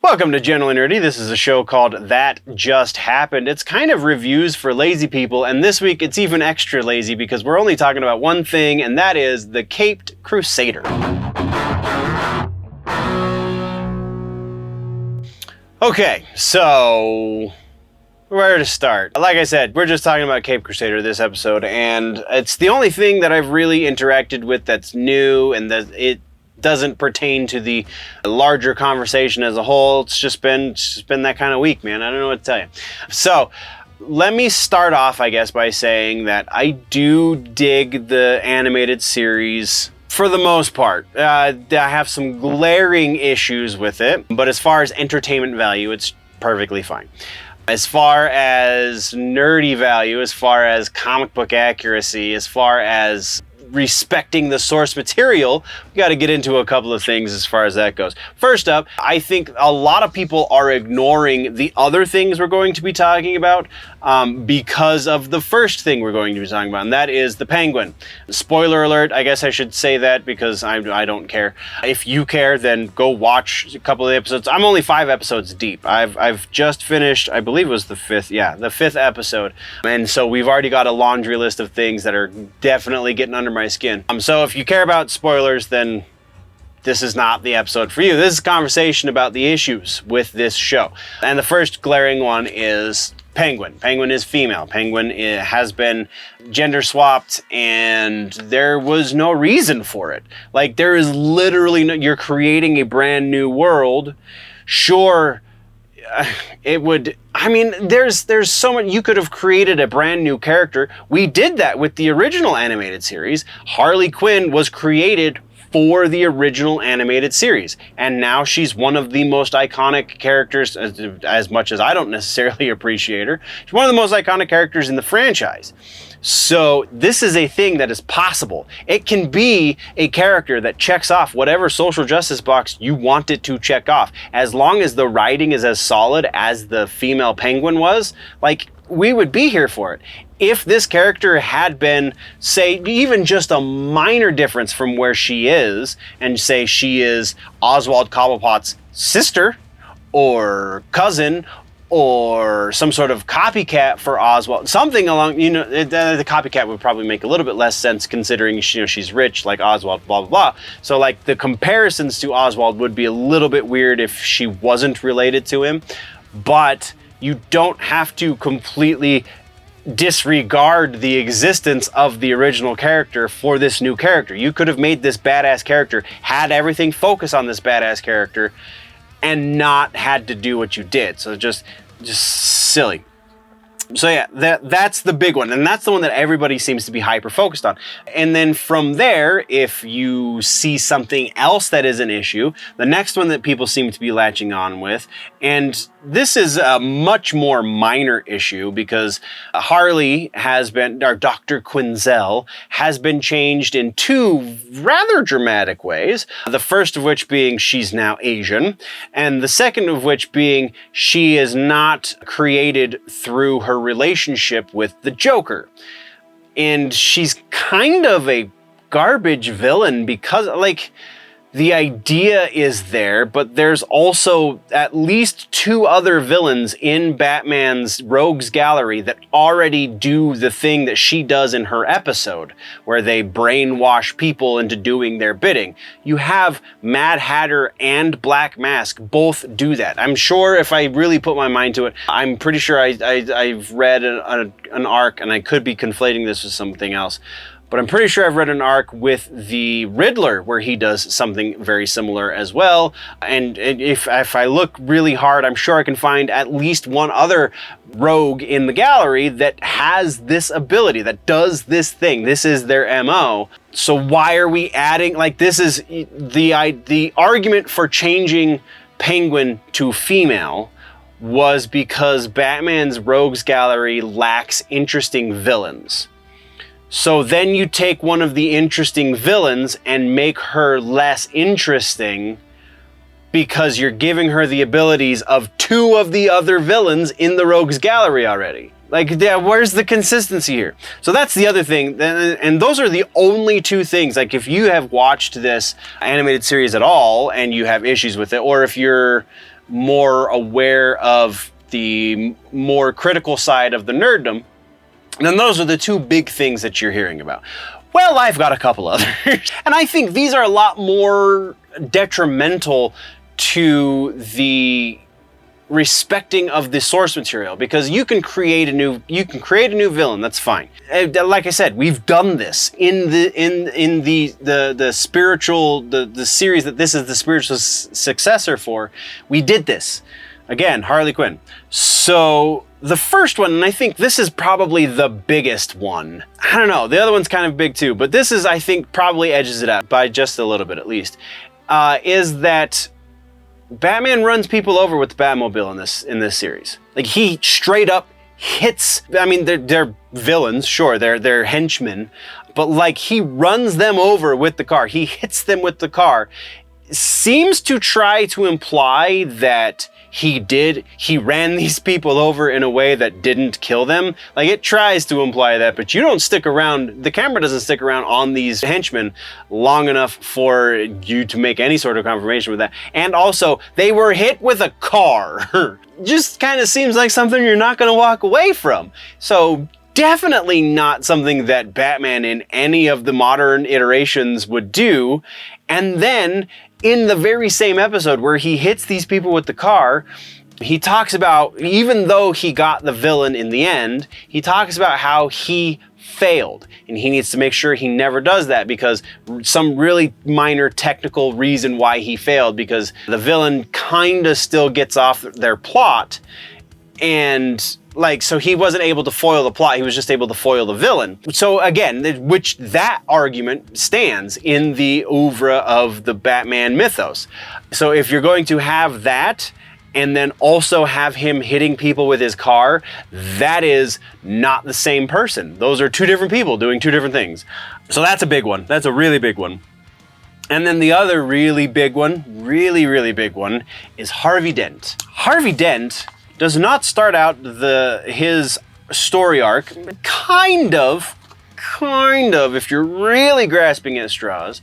Welcome to Generally Nerdy. This is a show called That Just Happened. It's kind of reviews for lazy people, and this week it's even extra lazy because we're only talking about one thing, and that is the Caped Crusader. Okay, so where to start? Like I said, we're just talking about Caped Crusader this episode, and it's the only thing that I've really interacted with that's new and that it doesn't pertain to the larger conversation as a whole. It's just been that kind of week, man. I don't know what to tell you. So let me start off, I guess, by saying that I do dig the animated series for the most part. I have some glaring issues with it, but as far as entertainment value, it's perfectly fine. As far as nerdy value, as far as comic book accuracy, as far as respecting the source material, we got to get into a couple of things as far as that goes. First up, I think a lot of people are ignoring the other things we're going to be talking about because of the first thing we're going to be talking about, and that is the Penguin. Spoiler alert, I guess I should say that because I don't care. If you care, then go watch a couple of episodes. I'm only 5 episodes deep. I've just finished, I believe it was the 5th episode, and so we've already got a laundry list of things that are definitely getting under my skin. So if you care about spoilers, then this is not the episode for you. This is a conversation about the issues with this show. And the first glaring one is Penguin. Penguin is female. Penguin has been gender swapped, and there was no reason for it. Like, there is literally no, you're creating a brand new world. Sure, it would, I mean, there's so much, you could have created a brand new character. We did that with the original animated series. Harley Quinn was created for the original animated series, and now she's one of the most iconic characters, as much as I don't necessarily appreciate her. She's one of the most iconic characters in the franchise. So this is a thing that is possible. It can be a character that checks off whatever social justice box you want it to check off. As long as the writing is as solid as the female Penguin was, like, we would be here for it. If this character had been, say, even just a minor difference from where she is, and say she is Oswald Cobblepot's sister or cousin, or some sort of copycat for Oswald, something along, you know, the copycat would probably make a little bit less sense considering, you know, she's rich like Oswald, blah, blah, blah. So like the comparisons to Oswald would be a little bit weird if she wasn't related to him, but you don't have to completely disregard the existence of the original character for this new character. You could have made this badass character, had everything focus on this badass character, and not had to do what you did. So just silly. So yeah, that's the big one, and that's the one that everybody seems to be hyper focused on. And then from there, if you see something else that is an issue, the next one that people seem to be latching on with, and this is a much more minor issue because Harley has been, or Dr. Quinzel, has been changed in 2 rather dramatic ways. The first of which being she's now Asian, and the second of which being she is not created through her relationship with the Joker. And she's kind of a garbage villain because, like, the idea is there, but there's also at least 2 other villains in Batman's rogues gallery that already do the thing that she does in her episode, where they brainwash people into doing their bidding. You have Mad Hatter and Black Mask both do that. I'm sure if I really put my mind to it, I'm pretty sure I've read an arc, and I could be conflating this with something else, but I'm pretty sure I've read an arc with the Riddler where he does something very similar as well. And if I look really hard, I'm sure I can find at least one other rogue in the gallery that has this ability, that does this thing. This is their MO. So why are we adding, like, this is the argument for changing Penguin to female was because Batman's rogues gallery lacks interesting villains. So then you take one of the interesting villains and make her less interesting because you're giving her the abilities of 2 of the other villains in the rogues gallery already. Like, yeah, where's the consistency here? So that's the other thing, and those are the only 2 things. Like, if you have watched this animated series at all and you have issues with it, or if you're more aware of the more critical side of the nerddom, then those are the two big things that you're hearing about. Well, I've got a couple others. And I think these are a lot more detrimental to the respecting of the source material, because you can create a new villain. That's fine. Like I said, we've done this in the spiritual the series that this is the spiritual successor for. We did this again, Harley Quinn. So the first one, and I think this is probably the biggest one. I don't know, the other one's kind of big too, but this is, I think, probably edges it out by just a little bit at least, is that Batman runs people over with the Batmobile in this series. Like, he straight up hits, I mean, they're villains, sure, they're henchmen, but like, he runs them over with the car. He hits them with the car. Seems to try to imply that he ran these people over in a way that didn't kill them. Like, it tries to imply that, but you don't stick around, the camera doesn't stick around on these henchmen long enough for you to make any sort of confirmation with that. And also, they were hit with a car. Just kind of seems like something you're not going to walk away from. So definitely not something that Batman in any of the modern iterations would do. And then in the very same episode where he hits these people with the car, he talks about, even though he got the villain in the end, he talks about how he failed, and he needs to make sure he never does that, because some really minor technical reason why he failed, because the villain kind of still gets off their plot, and like, so he wasn't able to foil the plot, he was just able to foil the villain. So again, which that argument stands in the oeuvre of the Batman mythos. So if you're going to have that, and then also have him hitting people with his car, that is not the same person. Those are two different people doing two different things. So that's a big one. That's a really big one. And then the other really big one, really big one, is Harvey Dent. Harvey Dent does not start out his story arc, kind of, if you're really grasping at straws,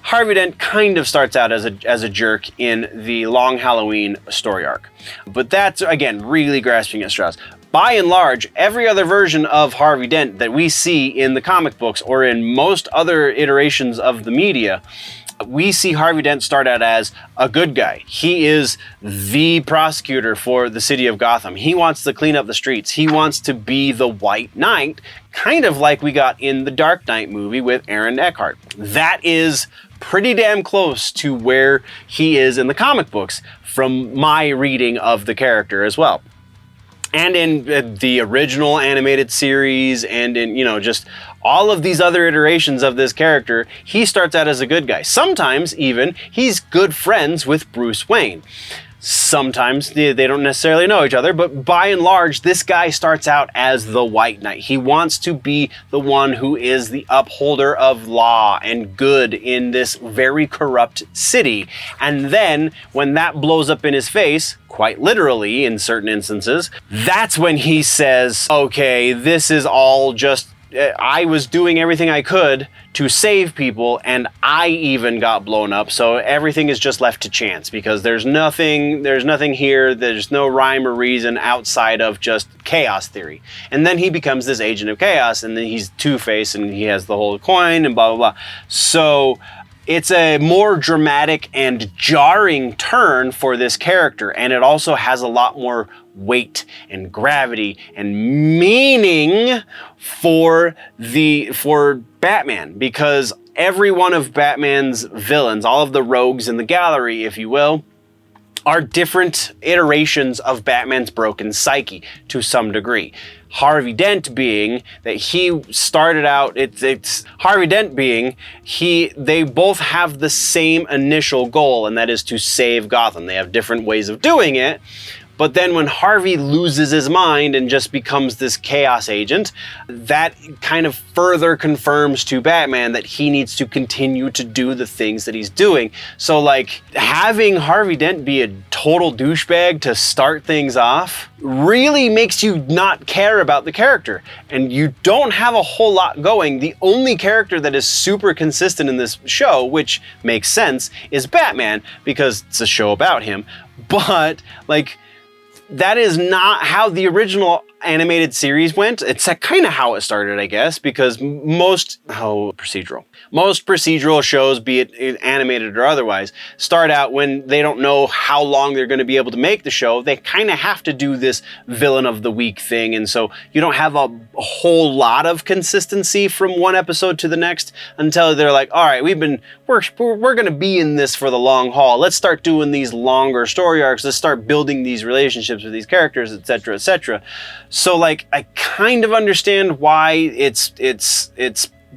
Harvey Dent kind of starts out as a jerk in the Long Halloween story arc. But that's, again, really grasping at straws. By and large, every other version of Harvey Dent that we see in the comic books or in most other iterations of the media, we see Harvey Dent start out as a good guy. He is the prosecutor for the city of Gotham. He wants to clean up the streets. He wants to be the White Knight, kind of like we got in the Dark Knight movie with Aaron Eckhart. That is pretty damn close to where he is in the comic books from my reading of the character as well. And in the original animated series, and in, you know, just all of these other iterations of this character, he starts out as a good guy. Sometimes even he's good friends with Bruce Wayne. Sometimes they don't necessarily know each other, but by and large, this guy starts out as the White Knight. He wants to be the one who is the upholder of law and good in this very corrupt city. And then when that blows up in his face, quite literally in certain instances, that's when he says, okay, this is all just, I was doing everything I could to save people, and I even got blown up, so everything is just left to chance, because there's nothing here, there's no rhyme or reason outside of just chaos theory. And then he becomes this agent of chaos, and then he's Two-Face, and he has the whole coin, and blah, blah, blah. So it's a more dramatic and jarring turn for this character, and it also has a lot more weight and gravity and meaning for Batman, because every one of Batman's villains, all of the rogues in the gallery, if you will, are different iterations of Batman's broken psyche to some degree. Harvey Dent being that he started out, they both have the same initial goal, and that is to save Gotham. They have different ways of doing it. But then when Harvey loses his mind and just becomes this chaos agent, that kind of further confirms to Batman that he needs to continue to do the things that he's doing. So like, having Harvey Dent be a total douchebag to start things off really makes you not care about the character. And you don't have a whole lot going. The only character that is super consistent in this show, which makes sense, is Batman, because it's a show about him. But like, that is not how the original animated series went. It's kind of how it started, I guess, because most procedural shows, be it animated or otherwise, start out when they don't know how long they're going to be able to make the show. They kind of have to do this villain of the week thing, and so you don't have a whole lot of consistency from one episode to the next until they're like, all right, we're going to be in this for the long haul. Let's start doing these longer story arcs. Let's start building these relationships with these characters, etc., etc. So like, I kind of understand why it's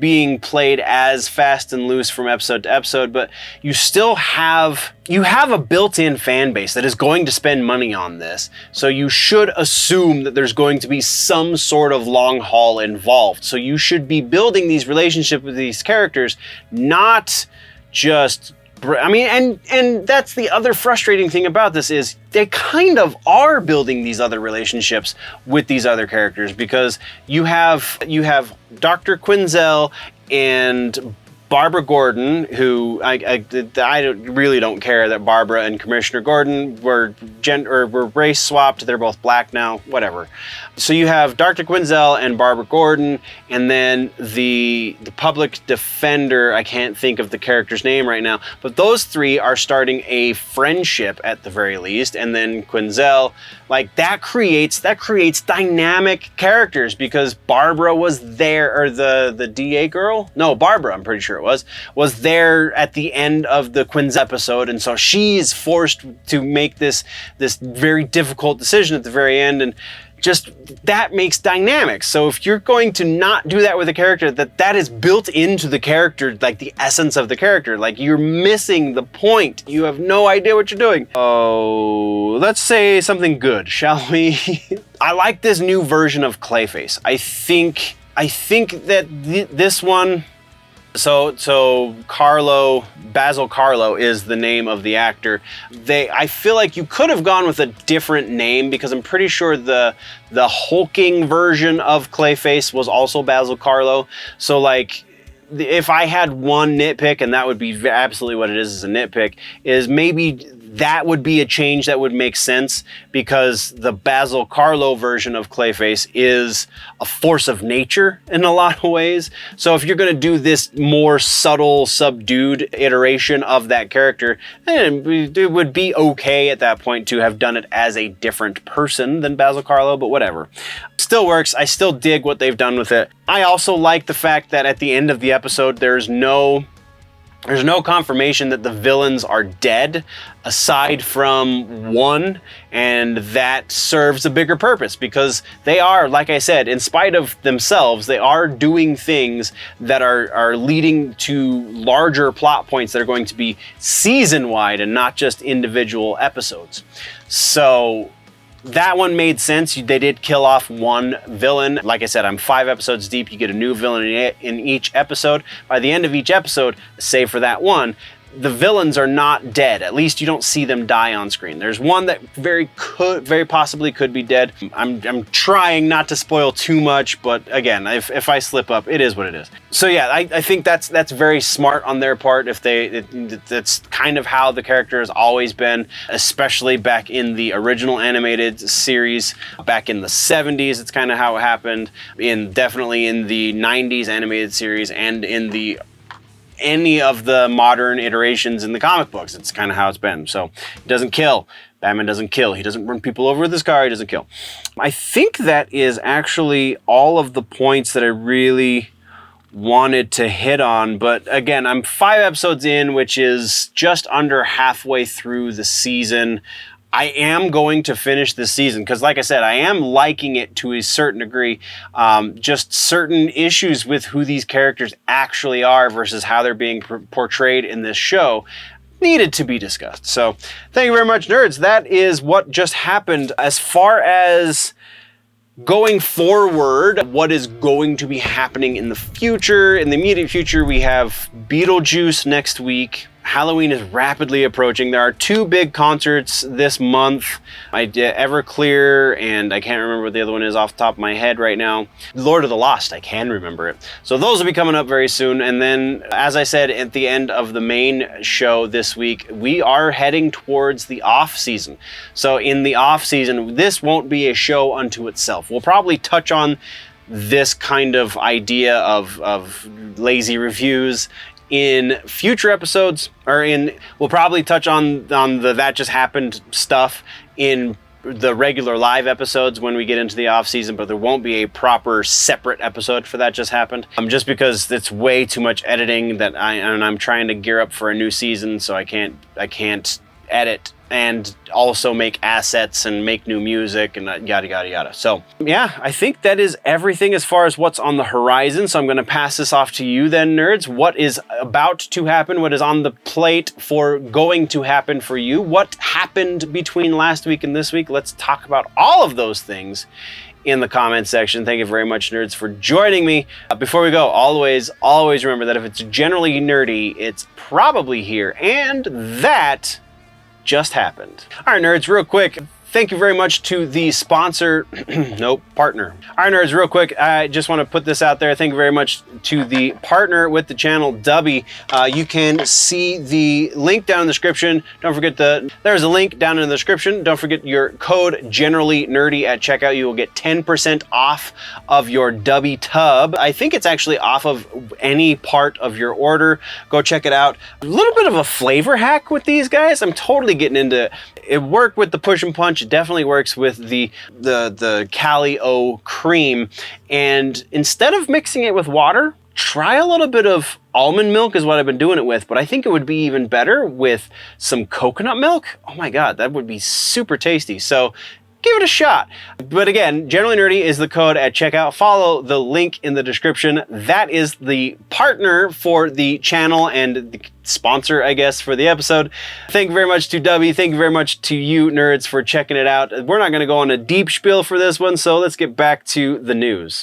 being played as fast and loose from episode to episode, but you still have a built-in fan base that is going to spend money on this. So you should assume that there's going to be some sort of long haul involved. So you should be building these relationships with these characters, not just, I mean, and that's the other frustrating thing about this is they kind of are building these other relationships with these other characters, because you have Dr. Quinzel and Barbara Gordon, who I really don't care that Barbara and Commissioner Gordon were race swapped. They're both black now, whatever. So you have Dr. Quinzel and Barbara Gordon, and then the public defender, I can't think of the character's name right now, but those three are starting a friendship at the very least. And then Quinzel, like, that creates dynamic characters, because Barbara was there, or the DA girl? No, Barbara, I'm pretty sure it was there at the end of the Quinzel episode, and so she's forced to make this very difficult decision at the very end, and just that makes dynamics. So if you're going to not do that with a character, that is built into the character, like the essence of the character, like, you're missing the point. You have no idea what you're doing. Oh, let's say something good, shall we? I like this new version of Clayface. I think that this one. So Basil Carlo is the name of the actor. I feel like you could have gone with a different name, because I'm pretty sure the hulking version of Clayface was also Basil Carlo. So like, if I had one nitpick, and that would be absolutely what it is a nitpick, is maybe that would be a change that would make sense, because the Basil Carlo version of Clayface is a force of nature in a lot of ways. So if you're going to do this more subtle, subdued iteration of that character, it would be okay at that point to have done it as a different person than Basil Carlo, but whatever. Still works. I still dig what they've done with it. I also like the fact that at the end of the episode, there's no confirmation that the villains are dead, aside from one, and that serves a bigger purpose, because they are, like I said, in spite of themselves, they are doing things that are leading to larger plot points that are going to be season-wide and not just individual episodes. So that one made sense. They did kill off one villain. Like I said, I'm 5 episodes deep. You get a new villain in each episode. By the end of each episode, save for that one, the villains are not dead. At least you don't see them die on screen. There's one that very possibly could be dead. I'm trying not to spoil too much, but again, if I slip up, it is what it is. So yeah, I think that's very smart on their part. That's kind of how the character has always been, especially back in the original animated series, back in the 70s. It's kind of how it happened. Definitely in the 90s animated series, and in any of the modern iterations in the comic books. It's kind of how it's been. So he doesn't kill. Batman doesn't kill. He doesn't run people over with his car. He doesn't kill. I think that is actually all of the points that I really wanted to hit on. But again, I'm 5 episodes in, which is just under halfway through the season. I am going to finish this season because, like I said, I am liking it to a certain degree. Just certain issues with who these characters actually are versus how they're being portrayed in this show needed to be discussed. So thank you very much, nerds. That is what just happened. As far as going forward, what is going to be happening in the future, in the immediate future, we have Beetlejuice next week. Halloween is rapidly approaching. There are 2 big concerts this month. I did Everclear, and I can't remember what the other one is off the top of my head right now. Lord of the Lost, I can remember it. So those will be coming up very soon. And then, as I said at the end of the main show this week, we are heading towards the off season. So in the off season, this won't be a show unto itself. We'll probably touch on this kind of idea of lazy reviews in future episodes, or we'll probably touch on the That Just Happened stuff in the regular live episodes when we get into the off season, but there won't be a proper separate episode for That Just Happened, just because it's way too much editing that I'm trying to gear up for a new season, so I can't edit and also make assets and make new music and yada yada yada. So yeah, I think that is everything as far as what's on the horizon. So I'm going to pass this off to you then, nerds. What is about to happen? What is on the plate for going to happen for you? What happened between last week and this week? Let's talk about all of those things in the comment section. Thank you very much, nerds, for joining me. Before we go, always remember that if it's generally nerdy, it's probably here, and that just happened. All right, nerds, real quick. Thank you very much to the sponsor, nope, partner. All right, nerds, real quick, I just want to put this out there. Thank you very much to the partner with the channel, Dubby. You can see the link down in the description. Don't forget there's a link down in the description. Don't forget your code generally nerdy at checkout. You will get 10% off of your Dubby tub. I think it's actually off of any part of your order. Go check it out. A little bit of a flavor hack with these guys. I'm totally getting into it. It worked with the push and punch. It definitely works with the Cali-O cream. And instead of mixing it with water, try a little bit of almond milk is what I've been doing it with, but I think it would be even better with some coconut milk. Oh my God, that would be super tasty. So give it a shot. But again, Generally Nerdy is the code at checkout. Follow the link in the description. That is the partner for the channel and the sponsor, I guess, for the episode. Thank you very much to Dubby. Thank you very much to you, nerds, for checking it out. We're not going to go on a deep spiel for this one, so let's get back to the news.